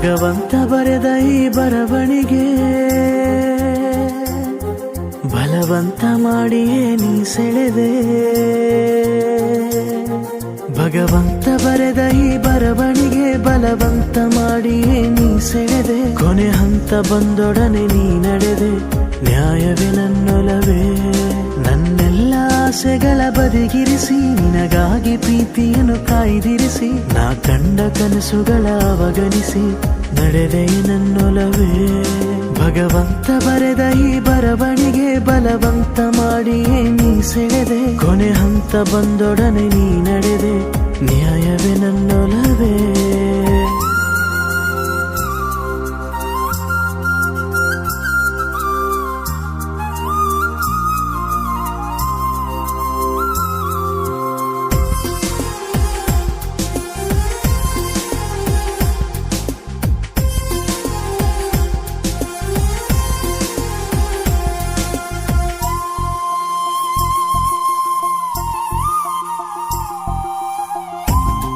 ಭಗವಂತ ಬರೆದ ಈ ಬರವಣಿಗೆ ಬಲವಂತ ಮಾಡಿಯೇ ನೀ ಸೆಳೆದೆ. ಭಗವಂತ ಬರೆದ ಈ ಬರವಣಿಗೆ ಬಲವಂತ ಮಾಡಿಯೇ ನೀ ಸೆಳೆದೆ. ಕೊನೆ ಹಂತ ಬಂದೊಡನೆ ನೀ ನಡೆದೆ. ನ್ಯಾಯವೇ ನನ್ನೊಲವೇ, ನನ್ನೆಲ್ಲ ಆಸೆಗಳ ಬದಿಗಿರಿಸಿ ನಿನಗಾಗಿ ಪ್ರೀತಿಯನ್ನು ಕಾಯ್ದಿರಿಸಿ ನಾ ಕಂಡ ಕನಸುಗಳ ಅವಗಣಿಸಿ ನಡೆದೆ ನನ್ನೊಲವೇ. ಭಗವಂತ ಬರೆದ ಈ ಬರವಣಿಗೆ ಬಲವಂತ ಮಾಡಿಯೇ ನೀ ಸೆಳೆದೆ. ಕೊನೆ ಹಂತ ಬಂದೊಡನೆ ನೀ ನಡೆದೆ. ನ್ಯಾಯವೇ ನನ್ನೊಲವೇ.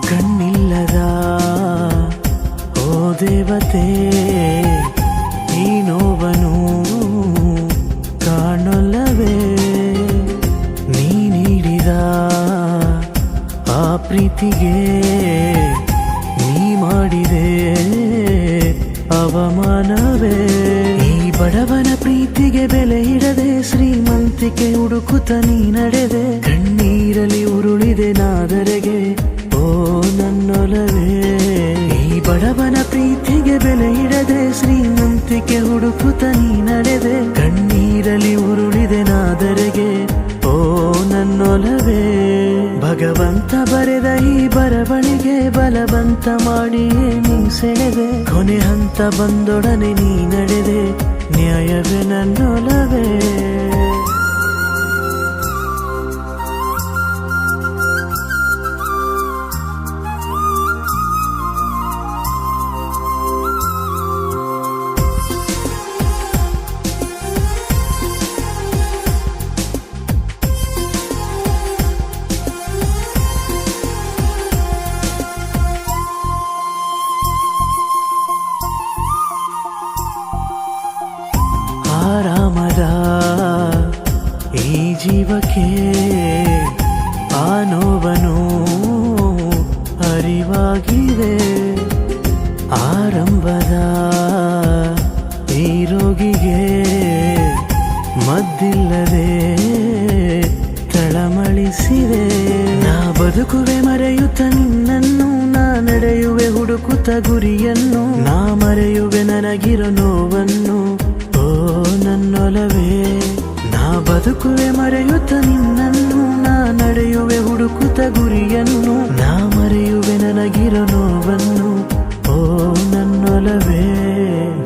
ಕಣ್ಣಿಲ್ಲದ ಓ ದೇವತೆ, ಈ ನೋವನು ಕಾಣೊಲ್ಲವೇ. ನೀ ನೀಡಿದ ಆ ಪ್ರೀತಿಗೆ ನೀ ಮಾಡಿದೆ ಅವಮಾನವೇ. ಈ ಬಡವನ ಪ್ರೀತಿಗೆ ಬೆಲೆ ಇಡದೆ ಶ್ರೀಮಂತಿಕೆ ಹುಡುಕುತ್ತ ನೀ ನಡೆದೆ. ಕಣ್ಣೀರಲಿ ಉರುಳಿದೆ ನಾದರೆಗೆ ಓ ನನ್ನೊಲವೇ. ಈ ಬಡವನ ಪ್ರೀತಿಗೆ ಬೆಲೆ ಇಡದೆ ಶ್ರೀಮಂತಿಕೆ ಹುಡುಕುತ್ತ ನೀ ನಡೆದೆ. ಕಣ್ಣೀರಲಿ ಉರುಳಿದೆ ನಾದರೆಗೆ ಓ ನನ್ನೊಲವೇ. ಭಗವಂತ ಬರೆದ ಈ ಬರವಣಿಗೆ ಬಲವಂತ ಮಾಡಿಯೇ ನೀ ಸೆಳೆದೆ. ಕೊನೆ ಹಂತ ಬಂದೊಡನೆ ನೀ ನಡೆದೆ. ನ್ಯಾಯವೇ ನನ್ನೊಲವೇ. ಆರಾಮದ ಈ ಜೀವಕ್ಕೆ ಆ ನೋವನು ಅರಿವಾಗಿದೆ. ಆರಂಭದ ಈ ರೋಗಿಗೆ ಮದ್ದಿಲ್ಲದೆ ತಳಮಳಿಸಿದೆ. ನಾ ಬದುಕುವೆ ಮರೆಯುತ್ತ ನಿನ್ನನ್ನು, ನಾ ನಡೆಯುವೆ ಹುಡುಕುತ್ತ ಗುರಿಯನ್ನು. ನಾ ಮರೆಯುವೆ ನನಗಿರೋ ನೋವನ್ನು ಓ ನನ್ನೊಲವೇ. ನಾ ಬದುಕುವೆ ಮರೆಯುತ್ತ ನಿನ್ನನ್ನು, ನಾ ನಡೆಯುವೆ ಹುಡುಕುತ್ತ ಗುರಿಯನ್ನು. ನಾ ಮರೆಯುವೆ ನನಗಿರೋ ನೋವನ್ನು ಓ ನನ್ನೊಲವೇ.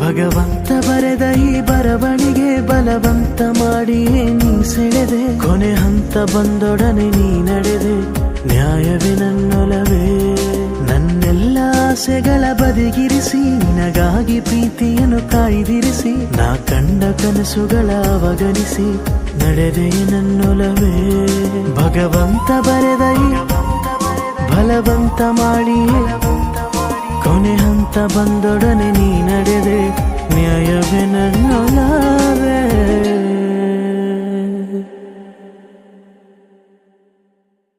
ಭಗವಂತ ಬರೆದ ಈ ಬರವಣಿಗೆ ಬಲವಂತ ಮಾಡಿಯೇ ನೀ ಸೆಳೆದೆ. ಕೊನೆ ಹಂತ ಬಂದೊಡನೆ ನೀ ನಡೆದೆ. ನ್ಯಾಯವೇ ನನ್ನೊಲವೇ. ನನ್ನೆಲ್ಲ ಆಸೆಗಳ ಬದಿಗಿರಿಸಿ ನಿನಗಾಗಿ ಪ್ರೀತಿಯನ್ನು ಕಾಯ್ದಿರಿಸಿ ನಾ ಕಂಡ ಕನಸುಗಳ ಅವಗಣಿಸಿ ನಡೆದೆ ನನ್ನೊಲವೇ. ಭಗವಂತ ಬರೆದ ಈ ಬಲವಂತ ಮಾಡಿಯೇ ಕೊನೆ ಹಂತ ಬಂದೊಡನೆ ನೀ ನಡೆದೆ. ನ್ಯಾಯವೇ ನನ್ನ